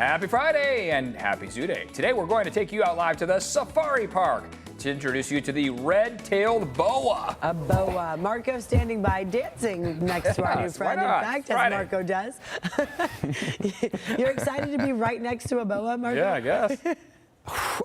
Happy Friday and happy Zoo Day. Today we're going to take you out live to the Safari Park to introduce you to the red-tailed boa. A boa. Marco standing by dancing next to our new friend. In fact, as Marco does. You're excited to be right next to a boa, Marco? Yeah, I guess.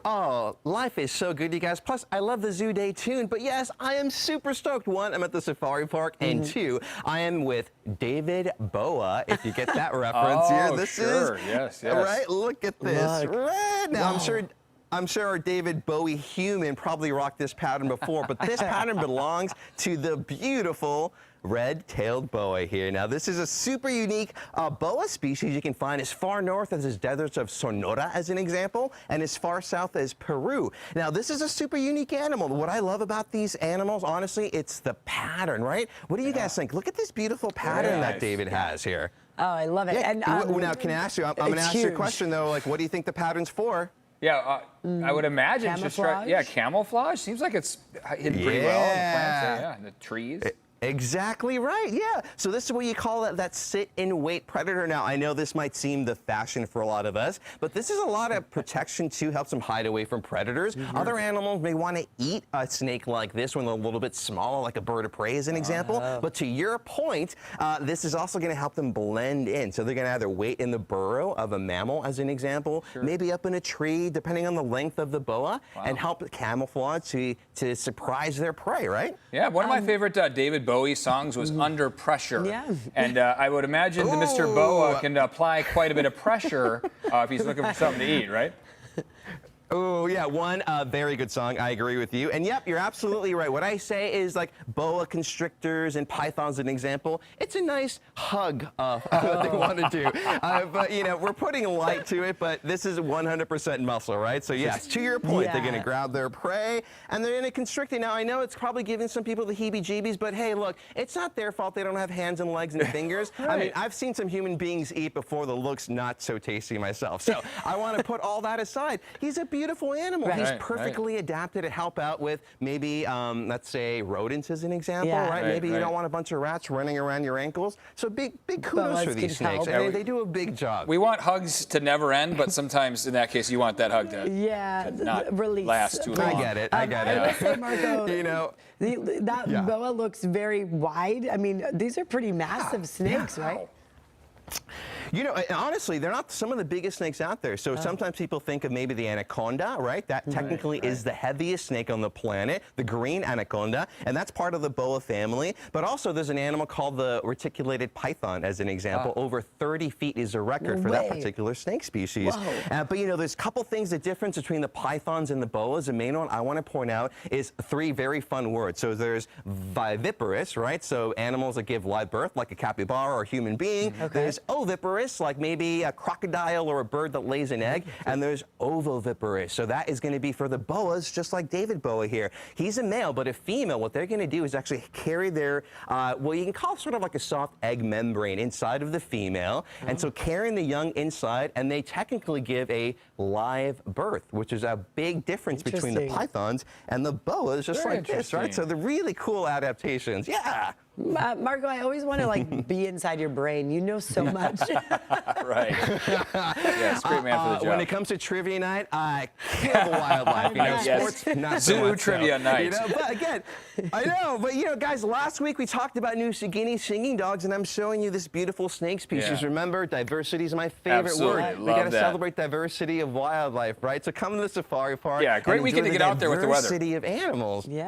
Oh, life is so good, you guys. Plus, I love the Zoo Day tune. But yes, I am super stoked. One, I'm at the Safari Park. And two, I am with David Boa, if you get that reference here. This sure. is, yes. right? Look at this. Look. Red. Now, Wow. I'm sure our David Bowie human probably rocked this pattern before, but this pattern belongs to the beautiful red-tailed boa here. Now, this is a super unique boa species you can find as far north as the deserts of Sonora, as an example, and as far south as Peru. Now, this is a super unique animal. What I love about these animals, honestly, it's the pattern, right? What do you guys think? Look at this beautiful pattern that David has here. Oh, I love it. Yeah. And now, can I ask you, I'm going to ask you a question, though, like, what do you think the pattern's for? Yeah, I would imagine it's just camouflage. Seems like it's hidden pretty well in the plants, in the trees. Exactly right, yeah. So this is what you call that sit-and-wait predator. Now, I know this might seem the fashion for a lot of us, but this is a lot of protection, too, helps them hide away from predators. Other animals may want to eat a snake like this when they're a little bit smaller, like a bird of prey, as an example. But to your point, this is also going to help them blend in. So they're going to either wait in the burrow of a mammal, as an example, maybe up in a tree, depending on the length of the boa, and help camouflage to surprise their prey, right? Yeah, one of my favorite David Bowie songs was Under Pressure. Yeah. And I would imagine that Mr. Boa can apply quite a bit of pressure if he's looking for something to eat, right? Oh, yeah, one very good song. I agree with you. And yep, you're absolutely right. What I say is like boa constrictors and pythons, an example. It's a nice hug what they want to do. But, you know, we're putting light to it, but this is 100% muscle, right? So, yes, to your point, they're going to grab their prey and they're going to constrict it. Now, I know it's probably giving some people the heebie-jeebies, but hey, look, it's not their fault they don't have hands and legs and fingers. I mean, I've seen some human beings eat before that looks not so tasty myself. So I want to put all that aside. He's a beautiful animal. He's perfectly adapted to help out with maybe, let's say, rodents as an example, right? Maybe you don't want a bunch of rats running around your ankles. So big kudos for these snakes. They do a big job. We want hugs to never end, but sometimes in that case you want that hug to not last too long. I get it. I get it. I would say, Marco, you know, that boa looks very wide. I mean, these are pretty massive snakes, right? You know, honestly, they're not some of the biggest snakes out there. So sometimes people think of maybe the anaconda, right? That technically is the heaviest snake on the planet, the green anaconda, and that's part of the boa family. But also there's an animal called the reticulated python, as an example. Over 30 feet is a record for that particular snake species. But, you know, there's a couple things, the difference between the pythons and the boas. The main one I want to point out is three very fun words. So there's viviparous, right? So animals that give live birth, like a capybara or a human being. There's oviparous, like maybe a crocodile or a bird that lays an egg, and there's ovoviparous. So that is going to be for the boas, just like David Boa here. He's a male, but a female, what they're going to do is actually carry their, well, you can call it sort of like a soft egg membrane inside of the female, and so carrying the young inside, and they technically give a live birth, which is a big difference between the pythons and the boas, just like this, right? So the really cool adaptations. Yeah. Marco, I always want to like be inside your brain. You know so much. Right. Yeah, great man for the job. When it comes to trivia night, I kill the wildlife. You know, sports, not so Zoo much trivia night. You know, but again, I know, but you know, guys, last week we talked about New Guinea singing dogs, and I'm showing you this beautiful snake species. Remember, diversity is my favorite word. We got to celebrate diversity of wildlife, right? So come to the Safari Park. Yeah, great weekend to get out there with the weather. Diversity of animals. Yeah.